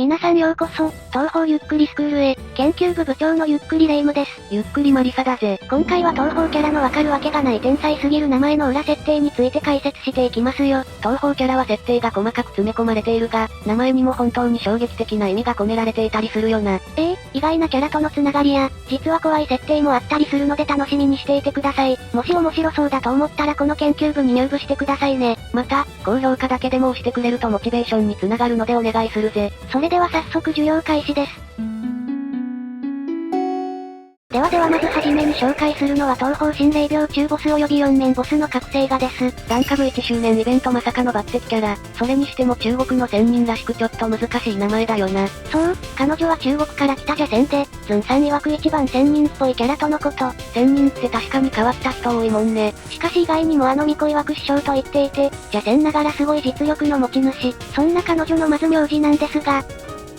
皆さんようこそ、東方ゆっくりスクールへ、研究部部長のゆっくりレ夢ムです。ゆっくりマリサだぜ。今回は東方キャラのわかるわけがない天才すぎる名前の裏設定について解説していきますよ。東方キャラは設定が細かく詰め込まれているが、名前にも本当に衝撃的な意味が込められていたりするよな。意外なキャラとのつながりや、実は怖い設定もあったりするので楽しみにしていてください。もし面白そうだと思ったらこの研究部に入部してくださいね。また、高評価だけでも押してくれるとモチベーションにつながるのでお願いするぜ。それでは早速授業開始です。ではまずはじめに紹介するのは東方心霊病中ボス及び4面ボスの覚醒画です。ランカブ1周年イベントまさかの抜擢キャラ。それにしても中国の仙人らしくちょっと難しい名前だよな。そう、彼女は中国から来た邪仙で、ズンさん曰く一番仙人っぽいキャラとのこと。仙人って確かに変わった人多いもんね。しかし意外にも巫女曰く師匠と言っていて、邪仙ながらすごい実力の持ち主。そんな彼女のまず名字なんですが、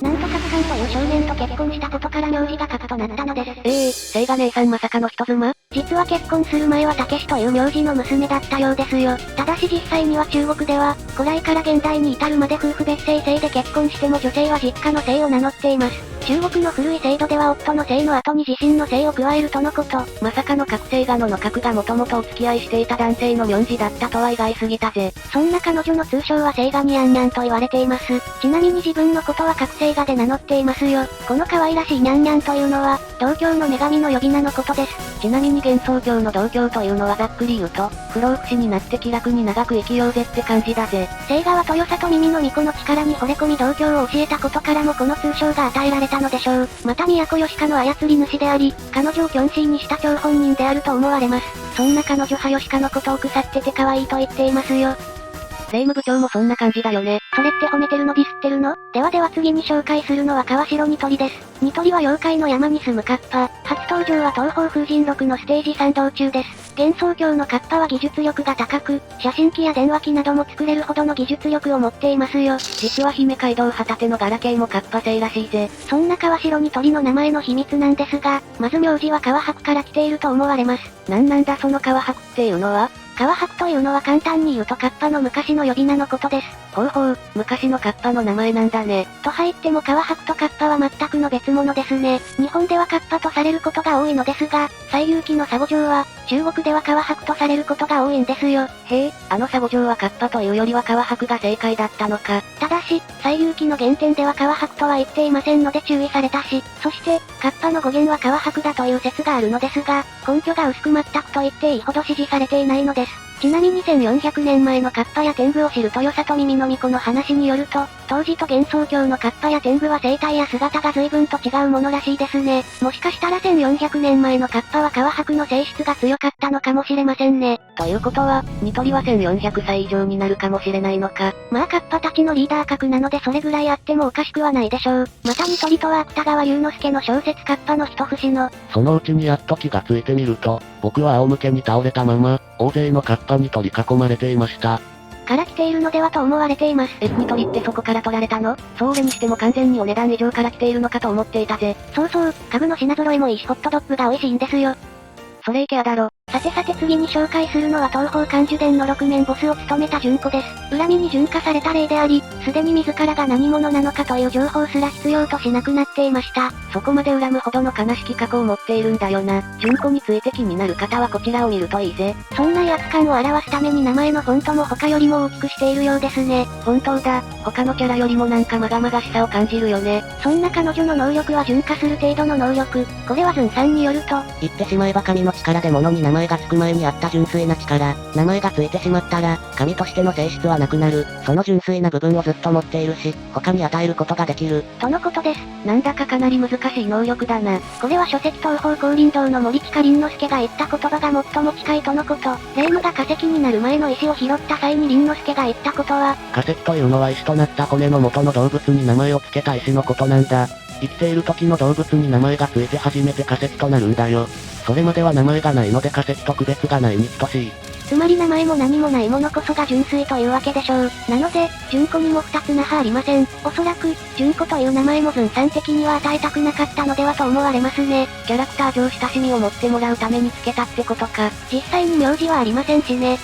なんとカクさんという少年と結婚したことから名字がカクとなったのです。聖賀姉さんまさかの人妻？実は結婚する前はたけしという名字の娘だったようですよ。ただし実際には中国では、古来から現代に至るまで夫婦別姓制で結婚しても女性は実家の姓を名乗っています。中国の古い制度では夫の姓の後に自身の姓を加えるとのこと。まさかの覚醒画の覚がもともとお付き合いしていた男性の名字だったとは意外すぎたぜ。そんな彼女の通称は聖賀にゃんにゃんと言われています。ちなみに自分のことは覚醒画で名乗っていますよ。この可愛らしいにゃんにゃんというのは、同郷の女神の呼び名のことです。ちなみに幻想郷の同郷というのはざっくり言うと、不老不死になって気楽に長く生きようぜって感じだぜ。聖賀は豊里耳の巫女の力に惚れ込み同郷を教えたことからもこの通称が与えられたのでしょう。また都義家の操り主であり、彼女をキョンシーにした張本人であると思われます。そんな彼女は義家のことを腐ってて可愛いと言っていますよ。霊夢部長もそんな感じだよね。それって褒めてるのディスってるの？では次に紹介するのは川城ニトリです。ニトリは妖怪の山に住むカッパ。初登場は東方風神録のステージ3道中です。幻想郷のカッパは技術力が高く、写真機や電話機なども作れるほどの技術力を持っていますよ。実は姫街道旗手のガラケーもカッパ製らしいぜ。そんな川城ニトリの名前の秘密なんですが、まず名字は川白から来ていると思われます。なんだその川白っていうのは？川白というのは簡単に言うとカッパの昔の呼び名のことです。ほう、昔のカッパの名前なんだね。と入っても川白とカッパは全くの別物ですね。日本ではカッパとされることが多いのですが、西遊記の沙悟浄は、中国では川白とされることが多いんですよ。へえ、沙悟浄はカッパというよりは川白が正解だったのか。ただし、西遊記の原点では川白とは言っていませんので注意されたし、そして、カッパの語源は川白だという説があるのですが、根拠が薄く全くと言っていいほど支持されていないのです。ちなみに1400年前のカッパや天狗を知る豊里耳の巫女の話によると、当時と幻想郷のカッパや天狗は生態や姿が随分と違うものらしいですね。もしかしたら1400年前のカッパは川白の性質が強かったのかもしれませんね。ということは、ニトリは1400歳以上になるかもしれないのか。まあカッパたちのリーダー格なのでそれぐらいあってもおかしくはないでしょう。またニトリとは芥川龍之介の小説カッパの一節の、そのうちにやっと気がついてみると、僕は仰向けに倒れたまま、大勢のカッパに取り囲まれていました。から来ているのではと思われています。ニトリってそこから取られたの？それにしても完全にお値段以上から来ているのかと思っていたぜ。そう、家具の品揃えもいいしホットドッグが美味しいんですよ。それイケアだろ。さて次に紹介するのは東方漢樹伝の6面ボスを務めた純子です。恨みに純化された霊であり、すでに自らが何者なのかという情報すら必要としなくなっていました。そこまで恨むほどの悲しき過去を持っているんだよな。純子について気になる方はこちらを見るといいぜ。そんな威圧感を表すために名前のフォントも他よりも大きくしているようですね。本当だ、他のキャラよりもなんかまがまがしさを感じるよね。そんな彼女の能力は純化する程度の能力。これはズンさんによると、言ってしまえば神の力で物に名前がつく前にあった純粋な力。名前がついてしまったら、神としての性質はなくなる。その純粋な部分をずっと持っているし、他に与えることができる。とのことです。なんだかかなり難しい能力だな。これは書籍東方光林堂の森近林之介が言った言葉が最も近いとのこと。霊夢が化石になる前の石を拾った際に林之介が言ったことは、化石というのは石となった骨の元の動物に名前を付けた石のことなんだ。生きている時の動物に名前が付いて初めて化石となるんだよ。それまでは名前がないので化石と区別がないに等しい。つまり名前も何もないものこそが純粋というわけでしょう。なので、純子にも二つ那覇ありません。おそらく、純子という名前もズンさん的には与えたくなかったのではと思われますね。キャラクター上親しみを持ってもらうためにつけたってことか。実際に名字はありませんしね。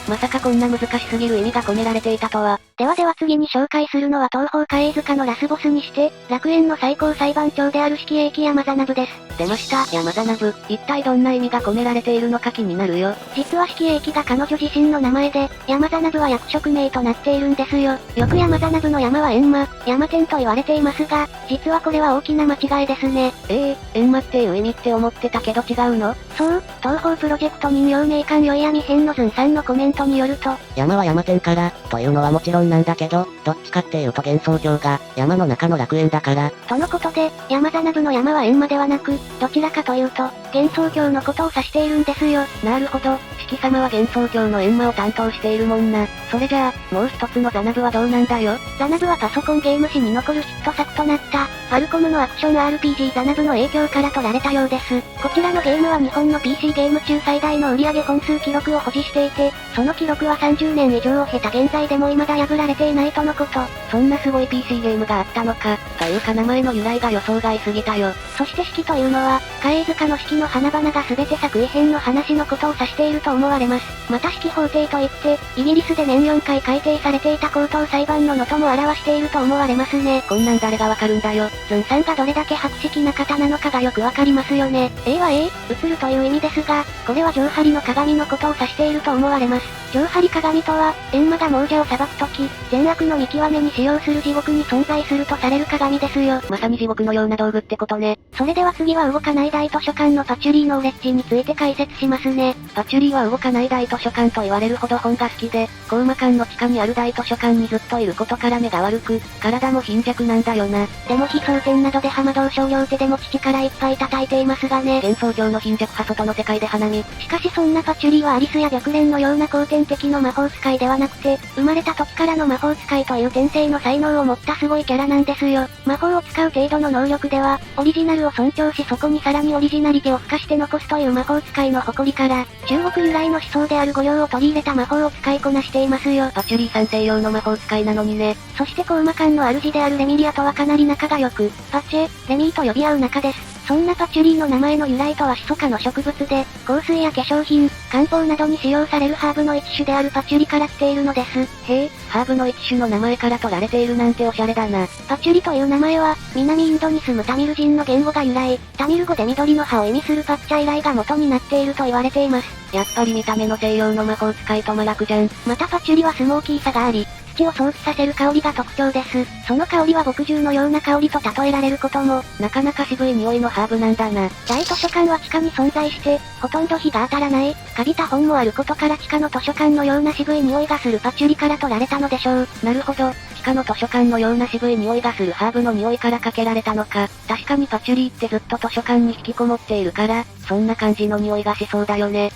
まさかこんな難しすぎる意味が込められていたとは。では次に紹介するのは東方海塚のラスボスにして、楽園の最高裁判長である式英機山田信です。出ました、山田信。一体どんな意味が込められているのか気になるよ。実は式英機が彼女自身の名前で、山田信は役職名となっているんですよ。よく山田信の山は閻魔、山天と言われていますが、実はこれは大きな間違いですね。閻魔っていう意味って思ってたけど違うの？そう、東方プロジェクト人形名鑑宵闇編のズンさんのコメントによると、山は山天から、というのはもちろんなんだけど、どっちかっていうと幻想郷が、山の中の楽園だから。とのことで、山田信の山は閻魔ではなく、どちらかというと、幻想郷のことを指しているんですよ。なるほど、式様は幻想郷の閻魔を担当しているもんな。それじゃあ、もう一つのザナブはどうなんだよ。ザナブはパソコンゲーム史に残るヒット作となった、ファルコムのアクション RPG ザナブの影響から取られたようです。こちらのゲームは日本の PC ゲーム中最大の売上本数記録を保持していて、その記録は30年以上を経た現在でも未だ破られていないとのこと。そんなすごい PC ゲームがあったのか、というか名前の由来が予想外すぎたよ。そして式というのは、貝塚の式の花々が全て作為編の話のことを指していると思われます。また式法廷といって、イギリスで年4回改定されていた高等裁判の能とも表していると思われますね。こんなん誰がわかるんだよ。ズンさんがどれだけ博識な方なのかがよくわかりますよね。は映るという意味ですが、これは上張りの鏡のことを指していると思われます。上張り鏡とは、閻魔が亡者を裁くとき、善悪の見極めに使用する地獄に存在するとされる鏡ですよ。まさに地獄のような道具ってことね。それでは次は動かない大図書館のパチュリーノーレッジについて解説しますね。パチュリーは動かない大図書館と言われるほど本が好きで、コウマ館の地下にある大図書館にずっといることから目が悪く、体も貧弱なんだよな。でも非争点などで浜道商両手でも父からいっぱい叩いていますがね。幻想郷の貧弱派外の世界で花見。しかしそんなパチュリーはアリスや白蓮のような後天的の魔法使いではなくて、生まれた時からの魔法使いという天性の才能を持ったすごいキャラなんですよ。魔法を使う程度の能力では、オリジナルを尊重しそこにさらにオリジナリティを付加して残すという魔法使いの誇りから、中国由来の思想である御用を取り入れた魔法を使いこなしていますよ。パチュリーさん西洋の魔法使いなのにね。そしてコウマ館の主であるレミリアとはかなり仲が良く、パチェ、レミーと呼び合う仲です。そんなパチュリーの名前の由来とはシソ科の植物で、香水や化粧品、漢方などに使用されるハーブの一種であるパチュリから来ているのです。へえ、ハーブの一種の名前から取られているなんておしゃれだな。パチュリという名前は、南インドに住むタミル人の言語が由来、タミル語で緑の葉を意味するパッチャイライが元になっていると言われています。やっぱり見た目の西洋の魔法使いと真逆じゃん。またパチュリはスモーキーさがあり、土を想起させる香りが特徴です。その香りは墨汁のような香りと例えられることも、なかなか渋い匂いのハーブなんだな。大図書館は地下に存在して、ほとんど日が当たらない、カビた本もあることから地下の図書館のような渋い匂いがするパチュリから取られたのでしょう。なるほど。地下の図書館のような渋い匂いがするハーブの匂いからかけられたのか。確かにパチュリーってずっと図書館に引きこもっているから、そんな感じの匂いがしそうだよね。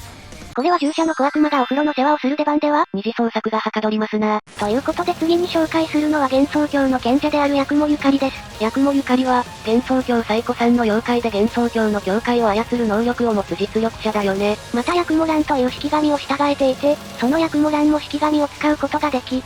これは従者の小悪魔がお風呂の世話をする出番では？二次創作がはかどりますな。ということで次に紹介するのは幻想郷の賢者である八雲ゆかりです。八雲ゆかりは、幻想郷最古参の妖怪で幻想郷の教会を操る能力を持つ実力者だよね。また八雲蘭という式神を従えていて、その八雲蘭も式神を使うことができ、ジ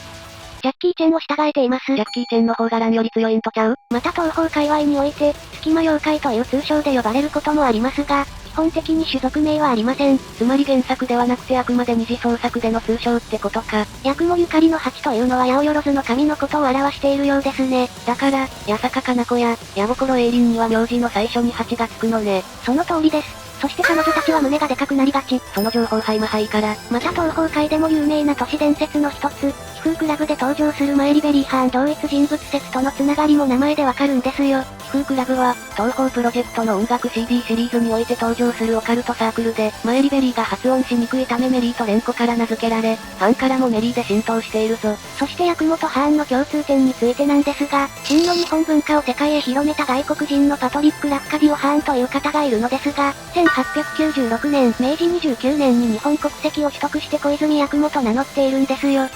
ャッキーチェンを従えています。ジャッキーチェンの方が蘭より強いんとちゃう？また東方界隈において、隙間妖怪という通称で呼ばれることもありますが、基本的に種族名はありません。つまり原作ではなくてあくまで二次創作での通称ってことか。八雲ゆかりの8というのは八百万の神のことを表しているようですね。だから、八坂かな子や、八心栄林には名字の最初に8がつくのね。その通りです。そして彼女たちは胸がでかくなりがち。その情報ハイマハイから。また東方界でも有名な都市伝説の一つ、気風クラブで登場するマイリベリーハーン同一人物説とのつながりも名前でわかるんですよ。気風クラブは、東方プロジェクトの音楽 CD シリーズにおいて登場するオカルトサークルで、マイリベリーが発音しにくいためメリーとレンコから名付けられ、ファンからもメリーで浸透しているぞ。そして八雲とハーンの共通点についてなんですが、真の日本文化を世界へ広めた外国人のパトリック・ラッカビオ・ハーンという方がいるのですが、1896年、明治29年に日本国籍を取得して小泉八雲と名乗っているんですよ。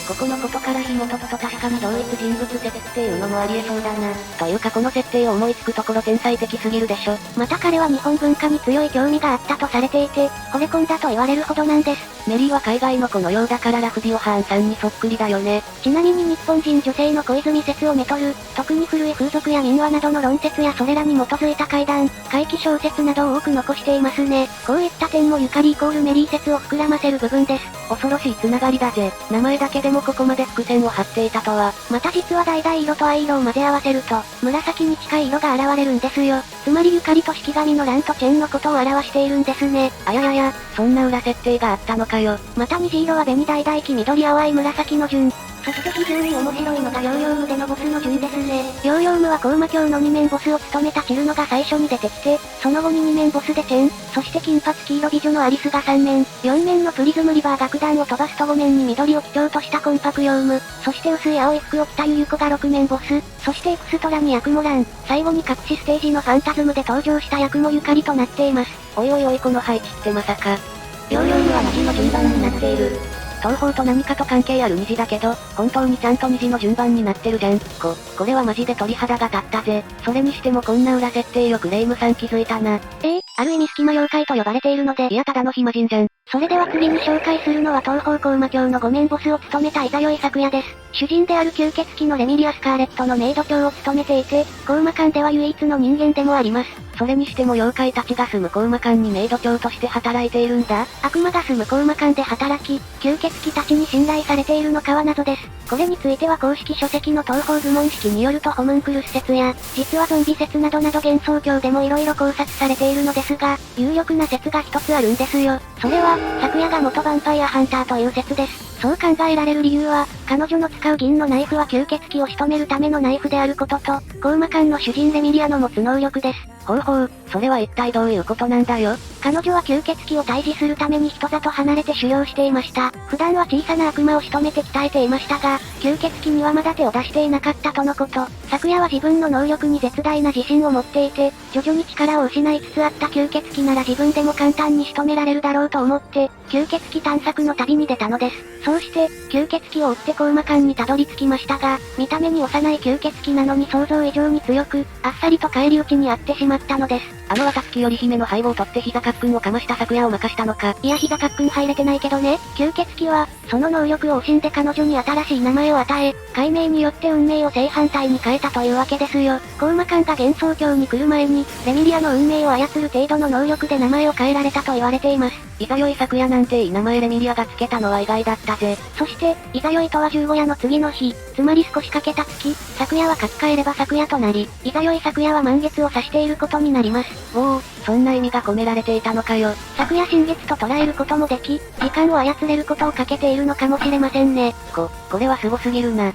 ここのことから紐解くと確かに同一人物説っていうのもありえそうだな。というかこの設定を思いつくところ天才的すぎるでしょ。また彼は日本文化に強い興味があったとされていて、惚れ込んだと言われるほどなんです。メリーは海外の子のようだからラフディオハーンさんにそっくりだよね。ちなみに日本人女性の小泉説をめとる、特に古い風俗や民話などの論説やそれらに基づいた怪談、怪奇小説などを多く残していますね。こういった点もゆかりイコールメリー説を膨らませる部分です。恐ろしいつながりだぜ。名前だけでもここまで伏線を張っていたとは。また実は橙色と藍色を混ぜ合わせると、紫に近い色が現れるんですよ。つまりゆかりと式神のランとチェンのことを表しているんですね。あややや、そんな裏設定があったのかよ。また虹色は紅橙黄緑淡い紫の順。そして非常に面白いのがヨーヨームでのボスの順ですね。ヨーヨームは高魔教の2面ボスを務めたチルノが最初に出てきて、その後に2面ボスでチェン、そして金髪黄色美女のアリスが3面、4面のプリズムリバー楽団を飛ばすと5面に緑を基調としたコンパクヨーム、そして薄い青い服を着たユユコが6面ボス、そしてエクストラにヤクモラン、最後に隠しステージのファンタズムで登場したヤクモゆかりとなっています。おいおいおいこの配置ってまさか。ヨーヨームは虹の順番になっている。東方と何かと関係ある虹だけど、本当にちゃんと虹の順番になってるじゃん。これはマジで鳥肌が立ったぜ。それにしてもこんな裏設定よくレイムさん気づいたな。ある意味隙間妖怪と呼ばれているので、いやただの暇人じゃん。それでは次に紹介するのは東方高魔教の5面ボスを務めたイザヨイ咲夜です。主人である吸血鬼のレミリア・スカーレットのメイド長を務めていて、高魔館では唯一の人間でもあります。それにしても妖怪たちが住む高魔館にメイド長として働いているんだ。悪魔が住む高魔館で働き、吸血鬼たちに信頼されているのかは謎です。これについては公式書籍の東方部門式によるとホムンクルス説や、実はゾンビ説など幻想郷でも色々考察されているのですが、有力な説が一つあるんですよ。それは、咲夜が元ヴァンパイアハンターという説です。そう考えられる理由は、彼女の使う銀のナイフは吸血鬼を仕留めるためのナイフであることと、高魔館の主人レミリアの持つ能力です。ほうほう、それは一体どういうことなんだよ。彼女は吸血鬼を退治するために人里離れて修行していました。普段は小さな悪魔を仕留めて鍛えていましたが、吸血鬼にはまだ手を出していなかったとのこと。咲夜は自分の能力に絶大な自信を持っていて、徐々に力を失いつつあった吸血鬼なら自分でも簡単に仕留められるだろうと思って、吸血鬼探索の旅に出たのです。そうして、吸血鬼を追って高魔館にたどり着きましたが、見た目に幼い吸血鬼なのに想像以上に強く、あっさりと返り討ちにあってしまったのです。あの若月より姫の背後を取って膝カックンをかました咲夜を任したのか。いや膝カックン入れてないけどね。吸血鬼は、その能力を惜しんで彼女に新しい名前を与え、改名によって運命を正反対に変えたというわけですよ。高魔館が幻想郷に来る前に、レミリアの運命を操る程度の能力で名前を変えられたと言われています。イザヨイ咲夜なんていい名前レミリアがつけたのは意外だったぜ。そして、イザヨイとは15夜の次の日、つまり少しかけた月、咲夜は書き換えれば咲夜となり、イザヨイ咲夜は満月を指していることになります。おお、そんな意味が込められていたのかよ。咲夜新月と捉えることもでき、時間を操れることをかけているのかもしれませんね。これは凄すぎるな。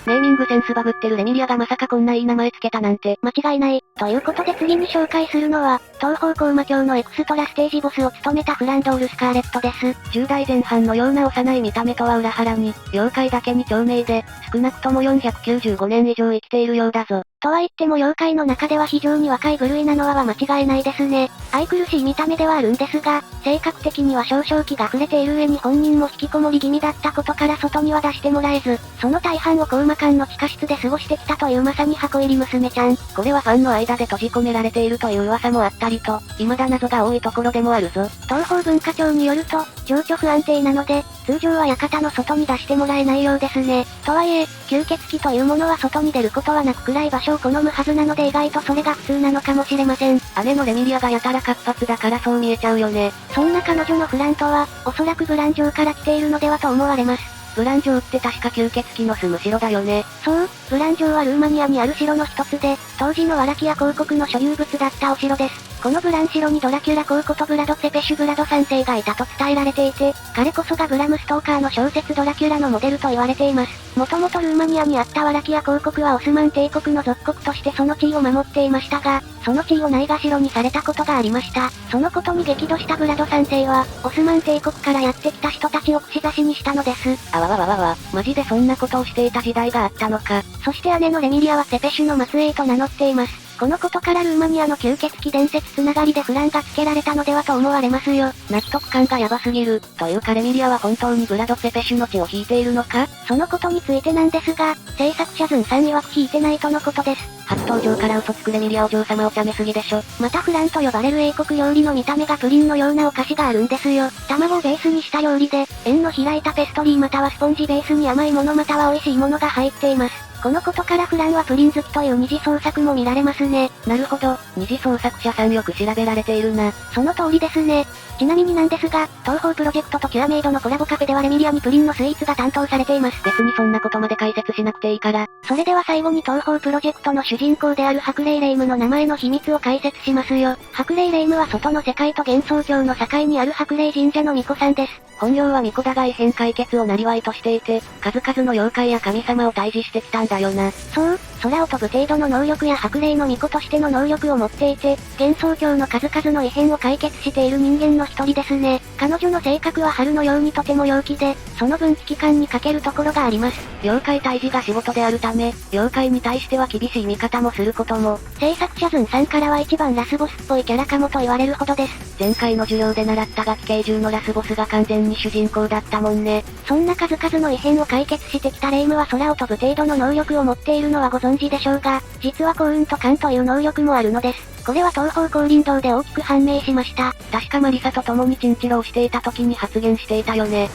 ネーミングセンスバグってるレミリアがまさかこんないい名前つけたなんて。間違いない。ということで次に紹介するのは、東方高魔教のエクストラステージボスを務めたフランドール・スカーレットです。10代前半のような幼い見た目とは裏腹に、妖怪だけに長命で、少なくとも495年以上生きているようだぞ。とは言っても妖怪の中では非常に若い部類なのは間違いないですね。愛くるしい見た目ではあるんですが、性格的には少々気が触れている上に本人も引きこもり気味だったことから外には出してもらえず、その大半を高魔館の地下室で過ごしてきたというまさに箱入り娘ちゃん。これはファンの間で閉じ込められているという噂もあったりと、未だ謎が多いところでもあるぞ。東方文化庁によると、情緒不安定なので、通常は館の外に出してもらえないようですね。とはいえ、吸血鬼というものは外に出ることはなく暗い場所を好むはずなので意外とそれが普通なのかもしれません。姉のレミリアがやたら活発だからそう見えちゃうよね。そんな彼女のフランとは、おそらくブラン城から来ているのではと思われます。ブラン城って確か吸血鬼の住む城だよね。そう、ブラン城はルーマニアにある城の一つで、当時のワラキア公国の所有物だったお城です。このブラン城にドラキュラ公ことブラド・ツェペシュブラド3世がいたと伝えられていて、彼こそがブラム・ストーカーの小説ドラキュラのモデルと言われています。もともとルーマニアにあったワラキア公国はオスマン帝国の属国としてその地位を守っていましたが、その地位をないがしろにされたことがありました。そのことに激怒したブラド3世は、オスマン帝国からやってきた人たちを串刺しにしたのです。あわわわわわ、マジでそんなことをしていた時代があったのか。そして姉のレミリアはツェペシュの末裔と名乗っています。このことからルーマニアの吸血鬼伝説つながりでフランが付けられたのではと思われますよ。納得感がヤバすぎる。というかレミリアは本当にブラド・ツェペシュの血を引いているのか？そのことについてなんですが、制作者ズンさん曰く引いてないとのことです。初登場から嘘つくレミリアお嬢様お茶目すぎでしょ。またフランと呼ばれる英国料理の見た目がプリンのようなお菓子があるんですよ。卵をベースにした料理で、円の開いたペストリーまたはスポンジベースに甘いものまたは美味しいものが入っています。このことからフランはプリン好きという二次創作も見られますね。なるほど、二次創作者さんよく調べられているな。その通りですね。ちなみになんですが、東方プロジェクトとキュアメイドのコラボカフェではレミリアにプリンのスイーツが担当されています。別にそんなことまで解説しなくていいから。それでは最後に東方プロジェクトの主人公である白霊霊夢の名前の秘密を解説しますよ。白霊霊夢は外の世界と幻想郷の境にある白霊神社の巫女さんです。本業は巫女だが異変解決を生りとしていて、数々の妖怪や神様を退治してきたんだよな。そう、空を飛ぶ程度の能力や白霊の巫女としての能力を持っていて、幻想郷の数々の異変を解決している人間の一人ですね。彼女の性格は春のようにとても陽気で、その分危機感に欠けるところがあります。妖怪退治が仕事であるため、妖怪に対しては厳しい見方もすることも。制作者ズンさんからは一番ラスボスっぽいキャラかもと言われるほどです。前回の授業で習ったガキ系中のラスボスが完全に主人公だったもんね。そんな数々の異変を解決してきた霊夢は空を飛ぶ程度の能力を持っているのはご存知でしょうが、実は幸運と勘という能力もあるのです。これは東方降臨道で大きく判明しました。確かマリサと共にチンチロをしていた時に発言していたよね。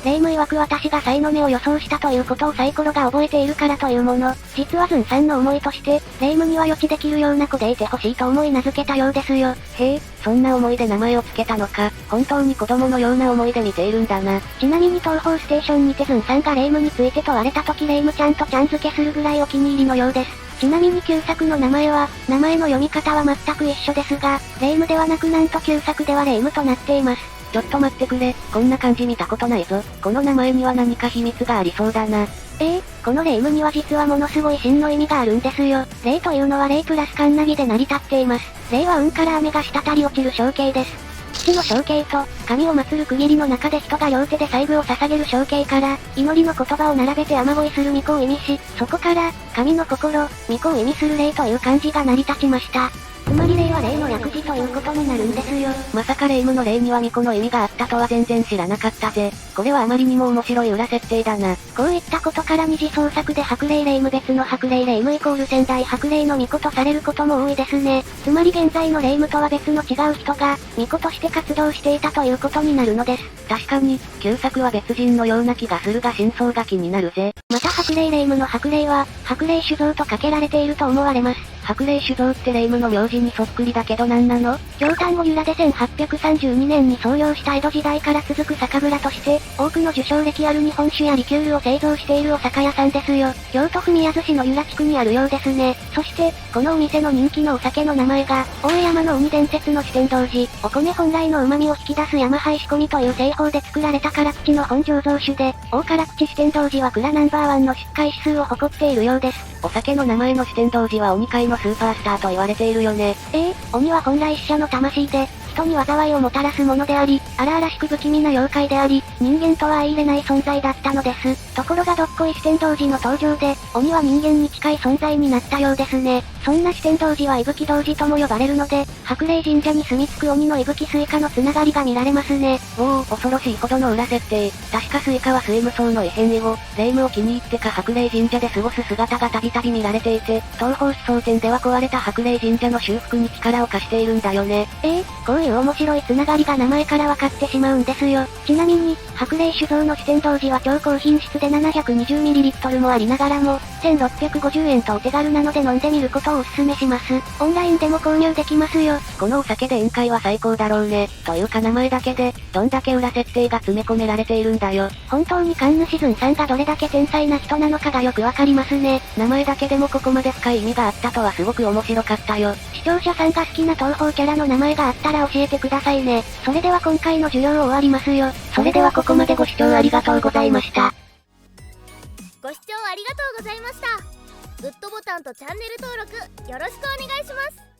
霊夢曰く私がサイの目を予想したということをサイコロが覚えているからというもの。実はズンさんの思いとして、霊夢には予知できるような子でいてほしいと思い名付けたようですよ。へえ、そんな思いで名前を付けたのか。本当に子供のような思いで見ているんだな。ちなみに東方ステーションにてズンさんが霊夢について問われた時霊夢ちゃんとちゃん付けするぐらいお気に入りのようです。ちなみに旧作の名前は、名前の読み方は全く一緒ですが、霊夢ではなくなんと旧作では霊夢となっています。ちょっと待ってくれ、こんな漢字見たことないぞ。この名前には何か秘密がありそうだな。この霊夢には実はものすごい真の意味があるんですよ。霊というのは霊プラスカンナギで成り立っています。霊は運から雨が滴り落ちる象形です。父の象形と、神を祀る区切りの中で人が両手で細部を捧げる象形から、祈りの言葉を並べて雨乞いする巫女を意味し、そこから、神の心、巫女を意味する霊という漢字が成り立ちました。つまり霊は霊の訳字ということになるんですよ。まさか霊夢の霊には巫女の意味があったとは全然知らなかったぜ。これはあまりにも面白い裏設定だな。こういったことから二次創作で白霊霊夢別の白霊霊夢イコール仙台白霊の巫女とされることも多いですね。つまり現在の霊夢とは別の違う人が、巫女として活動していたということになるのです。確かに、旧作は別人のような気がするが真相が気になるぜ。また白霊霊夢の白霊は、白霊酒造と掛けられていると思われます。白霊酒造って霊夢の名字にそっくりだけど何なの？京丹後由良で1832年に創業した江戸時代から続く酒蔵として、多くの受賞歴ある日本酒やリキュールを製造しているお酒屋さんですよ。京都府宮津市の由良地区にあるようですね。そして、このお店の人気のお酒の名前が、大江山の鬼伝説の四天童寺。お米本来の旨味を引き出す山灰仕込みという製法で作られた辛口の本醸造酒で、大辛口四天童寺は蔵ナンバーワンの出荷指数を誇っているようです。お酒の名前の四天童寺は鬼界のスーパースターと言われているよね。鬼は本来死者の魂で、人に災いをもたらすものであり、荒々しく不気味な妖怪であり、人間とは相入れない存在だったのです。ところがどっこい四天童寺の登場で、鬼は人間に近い存在になったようですね。そんな四天童寺は伊吹童寺とも呼ばれるので、白霊神社に住み着く鬼の伊吹スイカのつながりが見られますね。おお、恐ろしいほどの裏設定。確かスイカは水無双の異変以後、霊夢を気に入ってか白霊神社で過ごす姿がたびたび見られていて、東方思想展では壊れた白霊神社の修復に力を貸しているんだよね。こういう面白いつながりが名前から分かってしまうんですよ。ちなみに、白霊酒造の四天童寺は超高品質で 720ml もありながらも、1650円とお手軽なので飲んでみることをお勧めします。オンラインでも購入できますよ。このお酒で宴会は最高だろうね。というか名前だけで、どんだけ裏設定が詰め込められているんだよ。本当に神主ズンさんがどれだけ天才な人なのかがよくわかりますね。名前だけでもここまで深い意味があったとはすごく面白かったよ。視聴者さんが好きな東方キャラの名前があったら教えてくださいね。それでは今回の授業を終わりますよ。それではここまでご視聴ありがとうございました。ご視聴ありがとうございました。グッドボタンとチャンネル登録よろしくお願いします。